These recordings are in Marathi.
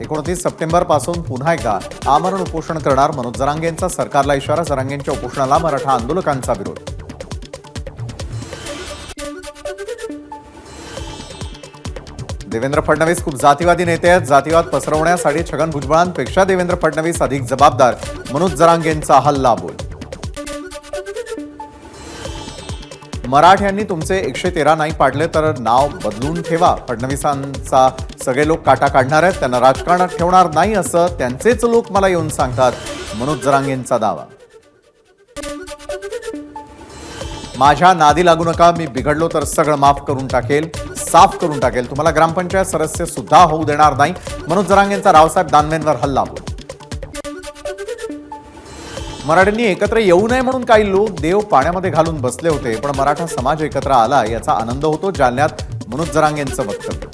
29 सप्टेंबरपासून पुन्हा एकदा आमरण उपोषण करणार मनोज जरांगेंचा सरकारला इशारा. जरांगेंच्या उपोषणाला मराठा आंदोलकांचा विरोध. देवेंद्र फडणवीस खूप जातीवादी नेते आहेत. जातीवाद पसरवण्यासाठी छगन भुजबळांपेक्षा देवेंद्र फडणवीस अधिक जबाबदार. मनोज जरांगेंचा हल्लाबोल. मराठ्यांनी तुमचे 113 नाही पाडले तर नाव बदलून ठेवा. फडणवीसांचा सगळे लोक काटा काढणार आहेत, त्यांना राजकारणात ठेवणार नाही असं त्यांचेच लोक मला येऊन सांगतात. मनोज जरांगेंचा दावा. माझ्या नादी लागू नका, मी बिघडलो तर सगळं माफ करून टाकेल, साफ करून टाकेल. तुम्हाला ग्रामपंचायत सदस्य सुद्धा होऊ देणार नाही. मनोज जरांगेंचा रावसाहेब दानवेंवर हल्लाबोल. मराठ्यांनी एकत्र येऊ नये म्हणून काही लोक देव पाण्यामध्ये घालून बसले होते, पण मराठा समाज एकत्र आला याचा आनंद होतो. जालन्यात मनोज जरांगेंचं वक्तव्य.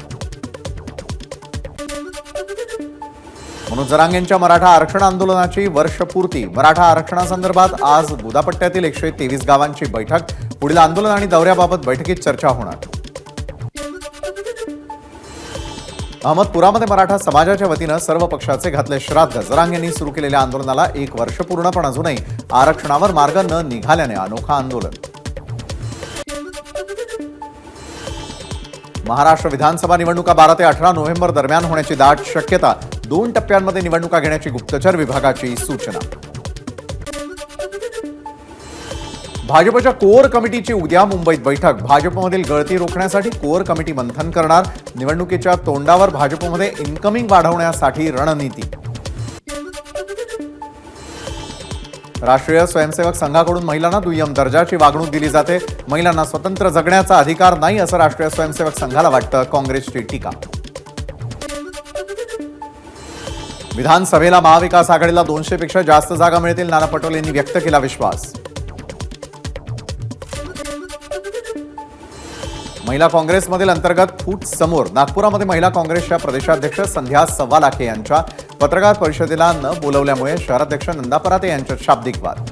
मनोज जरांगेंच्या मराठा आरक्षण आंदोलनाची वर्षपूर्ती. मराठा आरक्षणासंदर्भात आज बुदापट्ट्यातील 123 गावांची बैठक. पुढील आंदोलन आणि दौऱ्याबाबत बैठकीत चर्चा होणार. अहमदपुरामध्ये मराठा समाजाच्या वतीनं सर्व पक्षाचे घातले श्राद्ध. जरांगेंनी सुरू केलेल्या आंदोलनाला 1 वर्ष पूर्ण, पण अजूनही आरक्षणावर मार्ग न निघाल्याने अनोखं आंदोलन. महाराष्ट्र विधानसभा निवडणुका 12 ते 18 नोव्हेंबर दरम्यान होण्याची दाट शक्यता. 2 टप्प्यांमध्ये निवडणुका घेण्याची गुप्तचर विभागाची सूचना. भाजपच्या कोअर कमिटीची उद्या मुंबईत बैठक. भाजपमधील गळती रोखण्यासाठी कोअर कमिटी मंथन करणार. निवडणुकीच्या तोंडावर भाजपमध्ये इन्कमिंग वाढवण्यासाठी रणनीती. राष्ट्रीय स्वयंसेवक संघाकडून महिलांना दुय्यम दर्जाची वागणूक दिली जाते. महिलांना स्वतंत्र जगण्याचा अधिकार नाही असं राष्ट्रीय स्वयंसेवक संघाला वाटतं. काँग्रेसची टीका. विधानसभेला महाविकास आघाडीला 200 पेक्षा जास्त जागा मिळतील. नाना पटोलेंनी व्यक्त केला विश्वास. महिला काँग्रेसमधील अंतर्गत फूट समोर. नागपुरामध्ये महिला काँग्रेसच्या प्रदेशाध्यक्ष संध्या सव्वालाखे यांच्या पत्रकार परिषदेला न बोलवल्यामुळे शहराध्यक्ष नंदा पराते यांच्यात शाब्दिक वाद.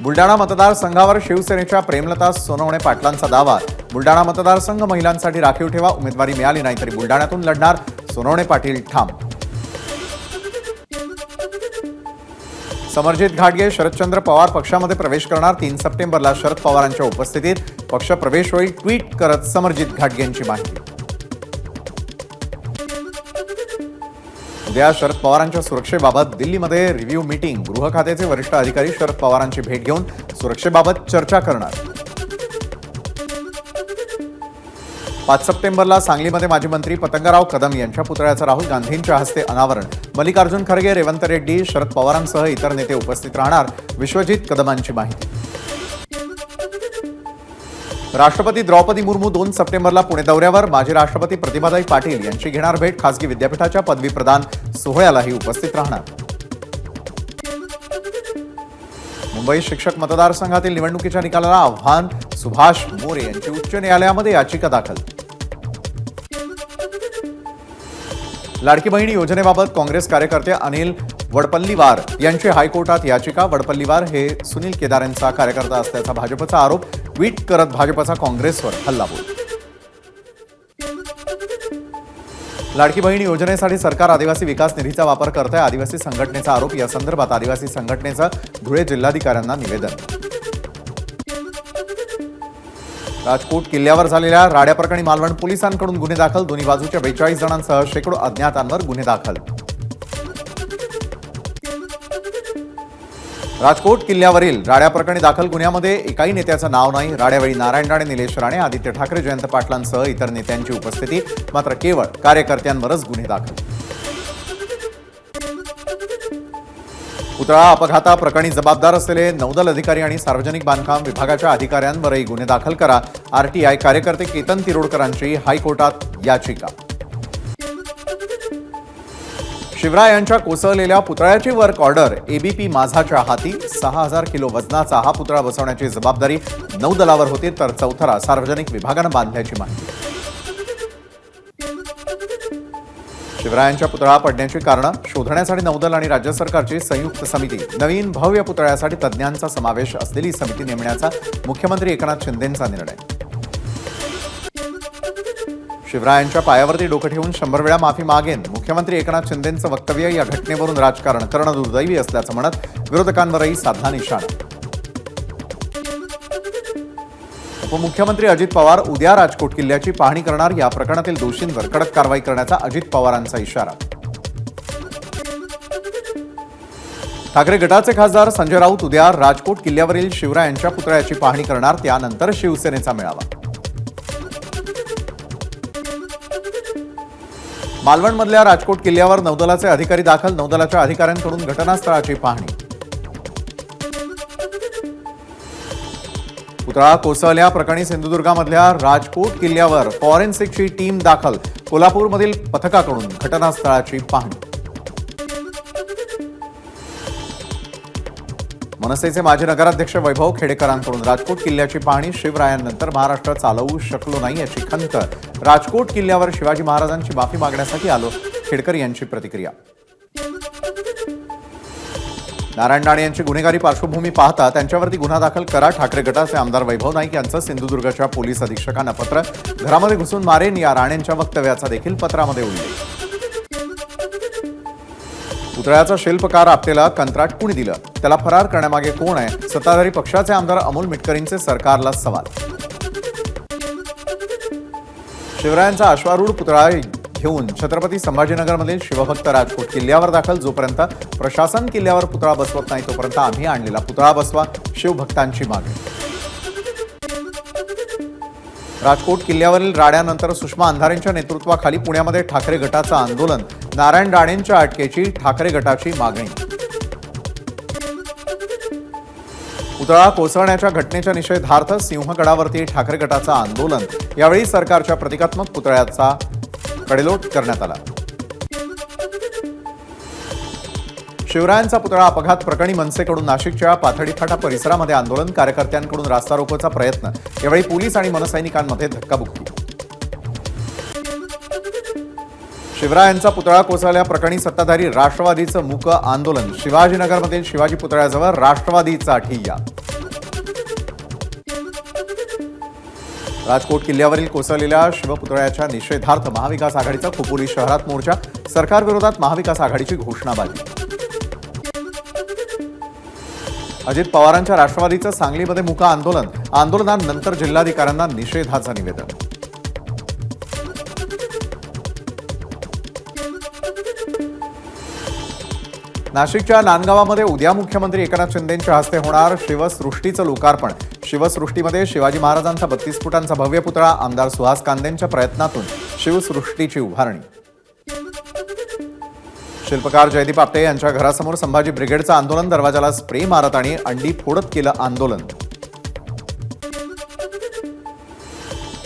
बुलडाणा मतदारसंघावर शिवसेनेच्या प्रेमलता सोनवणे पाटलांचा दावा. बुलडाणा मतदारसंघ महिलांसाठी राखीव ठेवा. उमेदवारी मिळाली नाही तरी बुलडाण्यातून लढणार. सोनवणे पाटील ठाम. समरजित घाटगे शरदचंद्र पवार पक्षामध्ये प्रवेश करणार. 3 सप्टेंबरला शरद पवारांच्या उपस्थितीत पक्ष प्रवेश होईल. ट्विट करत समरजित घाटगेंची माहिती. उद्या शरद पवारांच्या सुरक्षेबाबत दिल्लीमध्ये रिव्ह्यू मीटिंग. गृह खात्याचे वरिष्ठ अधिकारी शरद पवारांची भेट घेऊन सुरक्षेबाबत चर्चा करणार. 5 सप्टेंबरला सांगलीमध्ये माजी मंत्री पतंगराव कदम यांच्या पुतळ्याचं राहुल गांधींच्या हस्ते अनावरण. मल्लिकार्जुन खरगे, रेवंत रेड्डी, शरद पवारांसह इतर नेते उपस्थित राहणार. विश्वजित कदमांची माहिती. राष्ट्रपती द्रौपदी मुर्मू 2 सप्टेंबरला पुणे दौऱ्यावर. माजी राष्ट्रपती प्रतिभाताई पाटील यांची घेणार भेट. खासगी विद्यापीठाच्या पदवी प्रदान सोहळ्यालाही उपस्थित राहणार. मुंबई शिक्षक मतदारसंघातील निवडणुकीच्या निकालाला आव्हान. सुभाष मोरे यांची उच्च न्यायालयामध्ये याचिका दाखल. लाडकी बहीण योजनेबाबत काँग्रेस कार्यकर्ते अनिल वडपल्लीवार यांची हायकोर्टात याचिका. वडपल्लीवार हे सुनील केदार यांचा कार्यकर्ता असल्याचा भाजपचा आरोप. ट्विट करत भाजपचा काँग्रेसवर हल्लाबोल. लाडकी बहीण योजनेसाठी सरकार आदिवासी विकास निधीचा वापर करत आहे. आदिवासी संघटनेचा आरोप. या संदर्भात आदिवासी संघटनेचं धुळे जिल्हाधिकाऱ्यांना निवेदन. राजकोट किल्ल्यावर झालेल्या राड्याप्रकरणी मालवण पोलिसांकडून गुन्हे दाखल. दोन्ही बाजूच्या 42 जणांसह शेकडो अज्ञातांवर गुन्हे दाखल. राजकोट किल्ल्यावरील राड्याप्रकरणी दाखल गुन्ह्यामध्ये एकाही नेत्याचं नाव नाही. राड्यावेळी नारायण राणे, निलेश राणे, आदित्य ठाकरे, जयंत पाटलांसह इतर नेत्यांची उपस्थिती. मात्र केवळ कार्यकर्त्यांवरच गुन्हे दाखल. पुतळा अपघाताप्रकरणी जबाबदार असलेले नौदल अधिकारी आणि सार्वजनिक बांधकाम विभागाच्या अधिकाऱ्यांवरही गुन्हे दाखल करा. आरटीआय कार्यकर्ते केतन तिरोडकरांची हायकोर्टात याचिका. शिवरायांच्या कोसळलेल्या पुतळ्याची वर्क ऑर्डर एबीपी माझाच्या हाती. 6000 किलो वजनाचा हा पुतळा बसवण्याची जबाबदारी नौदलावर होती, तर चौथरा सार्वजनिक विभागानं बांधल्याची माहिती. शिवरायांच्या पुतळा पडण्याची कारणं शोधण्यासाठी नौदल आणि राज्य सरकारची संयुक्त समिती. नवीन भव्य पुतळ्यासाठी तज्ज्ञांचा समावेश असलेली समिती नेमण्याचा मुख्यमंत्री एकनाथ शिंदेंचा निर्णय. शिवरायांच्या पायावरती डोकं ठेवून 100 वेळा माफी मागेन. मुख्यमंत्री एकनाथ शिंदेंचं वक्तव्य या घटनेवरून राजकारण करणं दुर्दैवी असल्याचं म्हणत विरोधकांवरही साधला निशाणा. उपमुख्यमंत्री अजित पवार उद्या राजकोट किल्ल्याची पाहणी करणार. या प्रकरणातील दोषींवर कडक कारवाई करण्याचा अजित पवारांचा इशारा. ठाकरे गटाचे खासदार संजय राऊत उद्या राजकोट किल्ल्यावरील शिवरायांच्या पुतळ्याची पाहणी करणार. त्यानंतर शिवसेनेचा मेळावा. मालवणमधल्या राजकोट किल्ल्यावर नौदलाचे अधिकारी दाखल. नौदलाच्या अधिकाऱ्यांकडून घटनास्थळाची पाहणी. पुतळा कोसळल्याप्रकरणी सिंधुदुर्गामधल्या राजकोट किल्ल्यावर फॉरेन्सिकची टीम दाखल. कोल्हापूरमधील पथकाकडून घटनास्थळाची पाहणी. मनसेचे माजी नगराध्यक्ष वैभव खेडेकरांकडून राजकोट किल्ल्याची पाहणी. शिवरायांनंतर महाराष्ट्र चालवू शकलो नाही याची खंत. राजकोट किल्ल्यावर शिवाजी महाराजांची माफी मागण्यासाठी आलो. खेडकर यांची प्रतिक्रिया. नारायण राणे यांची गुन्हेगारी पार्श्वभूमी पाहता त्यांच्यावरती गुन्हा दाखल करा. ठाकरे गटाचे आमदार वैभव नाईक यांचं सिंधुदुर्गच्या पोलीस अधीक्षकांना पत्र. घरामध्ये घुसून मारेन या राणेंच्या वक्तव्याचा देखील पत्रामध्ये उल्लेख. पुतळ्याचा शिल्पकार आपल्याला कंत्राट कुणी दिलं, त्याला फरार करण्यामागे कोण आहे? सत्ताधारी पक्षाचे आमदार अमोल मिटकरींचे सरकारला सवाल. शिवरायांचा अश्वारूढ पुतळा घेऊन छत्रपती संभाजीनगरमधील शिवभक्त राजकोट किल्ल्यावर दाखल. जोपर्यंत प्रशासन किल्ल्यावर पुतळा बसवत नाही तोपर्यंत आम्ही आणलेला पुतळा बसवा. शिवभक्तांची मागणी. राजकोट किल्ल्यावरील राड्यानंतर सुषमा अंधारेंच्या नेतृत्वाखाली पुण्यामध्ये ठाकरे गटाचं आंदोलन. नारायण राणेंच्या अटकेची ठाकरे गटाची मागणी. पुतळा कोसळण्याच्या घटनेच्या निषेधार्थ सिंहगडावरती ठाकरे गटाचं आंदोलन. यावेळी सरकारच्या प्रतिकात्मक पुतळ्याचा कडेलोट करण्यात आला. शिवरायांचा पुतळा अपघात प्रकरणी मनसेकडून नाशिकच्या पाथडी फाटा परिसरामध्ये आंदोलन. कार्यकर्त्यांकडून रास्ता रोकोचा प्रयत्न. यावेळी पोलीस आणि मनसैनिकांमध्ये धक्काबुक्की. शिवरायांचा पुतळा कोसळल्याप्रकरणी सत्ताधारी राष्ट्रवादीचं मूक आंदोलन. शिवाजीनगरमधील शिवाजी पुतळ्याजवळ राष्ट्रवादीचा ठिय्या. राजकोट किल्ल्यावरील कोसळलेल्या शिवपुतळ्याच्या निषेधार्थ महाविकास आघाडीचा खोपोली शहरात मोर्चा. सरकारविरोधात महाविकास आघाडीची घोषणाबाजी. अजित पवारांच्या राष्ट्रवादीचं सांगलीमध्ये मूक आंदोलन. आंदोलनानंतर जिल्हाधिकाऱ्यांना निषेधाचं निवेदन. नाशिकच्या नांदगावामध्ये उद्या मुख्यमंत्री एकनाथ शिंदेंच्या हस्ते होणार शिवसृष्टीचं लोकार्पण. शिवसृष्टीमध्ये शिवाजी महाराजांचा 32 फुटांचा भव्य पुतळा. आमदार सुहास कांदेंच्या प्रयत्नातून शिवसृष्टीची उभारणी. शिल्पकार जयदीप आपटे यांच्या घरासमोर संभाजी ब्रिगेडचं आंदोलन. दरवाजाला स्प्रे मारत आणि अंडी फोडत केलं आंदोलन.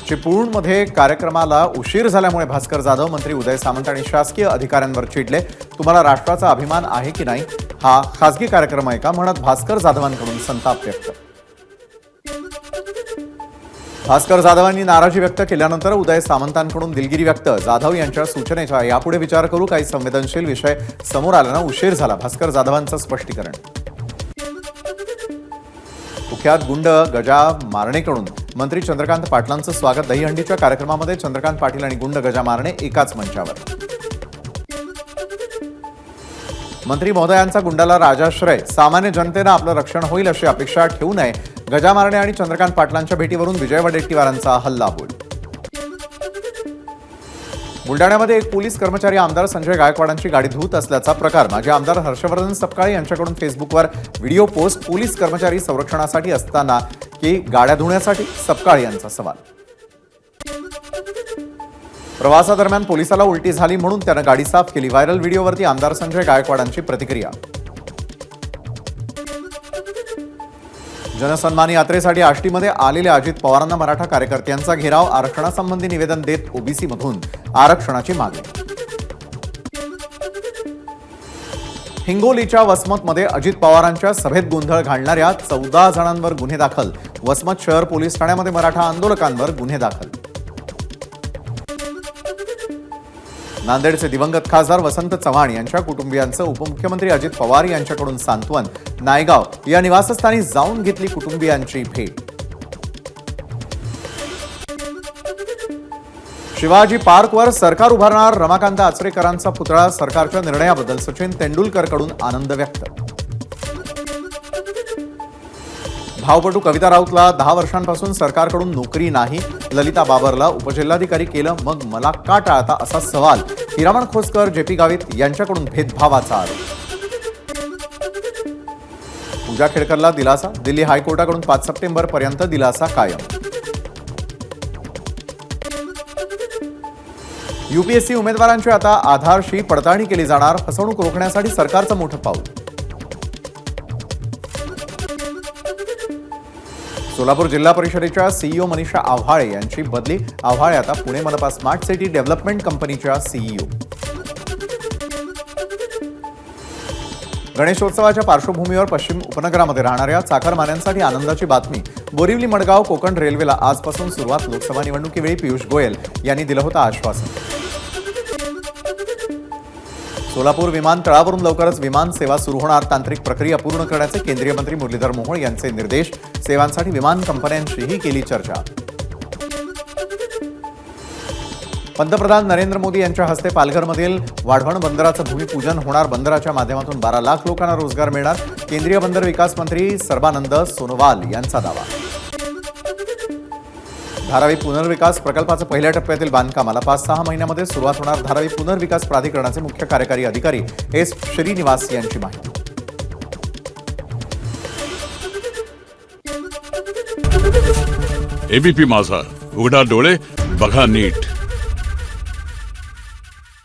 चिपळूणमध्ये कार्यक्रमाला उशीर झाल्यामुळे भास्कर जाधव, मंत्री उदय सामंत आणि शासकीय अधिकाऱ्यांवर चिडले. तुम्हाला राष्ट्राचा अभिमान आहे की नाही? हा खासगी कार्यक्रम आहे का? म्हणत भास्कर जाधवांकडून संताप व्यक्त. भास्कर जाधवांनी नाराजी व्यक्त केल्यानंतर उदय सामंतांकडून दिलगिरी व्यक्त. जाधव यांच्या सूचनेचा यापुढे विचार करू. काही संवेदनशील विषय समोर आल्यानं उशीर झाला. भास्कर जाधवांचं स्पष्टीकरण. कुख्यात गुंड गजा मारणेकडून मंत्री चंद्रकांत पाटलांचं स्वागत. दहीहंडीच्या कार्यक्रमामध्ये चंद्रकांत पाटील आणि गुंड गजा मारणे एकाच मंचावर. मंत्री महोदयांचा गुंडाला राजाश्रय. सामान्य जनतेनं आपलं रक्षण होईल अशी अपेक्षा ठेवू नये. गजा मारणे आणि चंद्रकांत पाटलांच्या भेटीवरून विजय वडेट्टीवारांचा हल्लाबोल. बुलडाण्यामध्ये एक पोलीस कर्मचारी आमदार संजय गायकवाडांची गाडी धुत असल्याचा प्रकार. माजी आमदार हर्षवर्धन सपकाळे यांच्याकडून फेसबुकवर व्हिडिओ पोस्ट. पोलीस कर्मचारी संरक्षणासाठी असताना की गाड्या धुण्यासाठी? सपकाळे यांचा सवाल. प्रवासादरम्यान पोलिसाला उलटी झाली म्हणून त्यानं गाडी साफ केली. व्हायरल व्हिडिओवरती आमदार संजय गायकवाडांची प्रतिक्रिया. जनसन्मान यात्रेसाठी आष्टीमध्ये आलेल्या अजित पवारांना मराठा कार्यकर्त्यांचा घेराव. आरक्षणासंबंधी निवेदन देत ओबीसीमधून आरक्षणाची मागणी. हिंगोलीच्या वसमतमध्ये अजित पवारांच्या सभेत गोंधळ घालणाऱ्या 14 जणांवर गुन्हे दाखल. वसमत शहर पोलीस ठाण्यामध्ये मराठा आंदोलकांवर गुन्हे दाखल. नांदेडचे दिवंगत खासदार वसंत चव्हाण यांच्या कुटुंबियांचं उपमुख्यमंत्री अजित पवार यांच्याकडून सांत्वन. नायगाव या निवासस्थानी जाऊन घेतली कुटुंबियांची भेट. शिवाजी पार्कवर सरकार उभारणार, रमाकांत आचरेकरांचा पुतळा. सरकारच्या निर्णयाबद्दल सचिन तेंडुलकरकडून आनंद व्यक्त. धावपटू कविता राऊतला 10 वर्षांपासून सरकारकडून नोकरी नाही. ललिता बाबरला उपजिल्हाधिकारी केलं, मग मला का टाळता, असा सवाल. हिरामण खोसकर, जेपी गावित यांच्याकडून भेदभावाचा आरोप. पूजा खेडकरला दिलासा. दिल्ली हायकोर्टाकडून 5 सप्टेंबर पर्यंत दिलासा कायम. यूपीएससी उमेदवारांची आता आधारशी पडताळणी केली जाणार. फसवणूक रोखण्यासाठी सरकारचं मोठं पाऊल. सोलापूर जिल्हा परिषदेच्या सीईओ मनीषा आव्हाळे यांची बदली. आव्हाळे आता पुणे मनपा स्मार्ट सिटी डेव्हलपमेंट कंपनीच्या सीईओ. गणेशोत्सवाच्या पार्श्वभूमीवर पश्चिम उपनगरामध्ये राहणाऱ्या चाकरमान्यांसाठी आनंदाची बातमी. बोरिवली मडगाव कोकण रेल्वेला आजपासून सुरुवात. लोकसभा निवडणुकीवेळी पियुष गोयल यांनी दिलं होतं आश्वासन. सोलापूर विमानतळावरून लवकरच विमान सेवा सुरू होणार. तांत्रिक प्रक्रिया पूर्ण करण्याचे केंद्रीय मंत्री मुरलीधर मोहोळ यांचे निर्देश. सेवांसाठी विमान कंपन्यांशीही केली चर्चा. पंतप्रधान नरेंद्र मोदी यांच्या हस्ते पालघरमधील वाढवण बंदराचं भूमिपूजन होणार. बंदराच्या माध्यमातून 12 लाख लोकांना रोजगार मिळणार. केंद्रीय बंदर विकास मंत्री सर्बानंद सोनोवाल यांचा दावा. धारावी पुनर्विकास प्रकल्पाचं पहिल्या टप्प्यातील बांधकामाला 5-6 महिन्यामध्ये सुरुवात होणार. धारावी पुनर्विकास प्राधिकरणाचे मुख्य कार्यकारी अधिकारी एस श्रीनिवास यांची माहिती. एबीपी माझा, उघडा डोळे बघा नीट.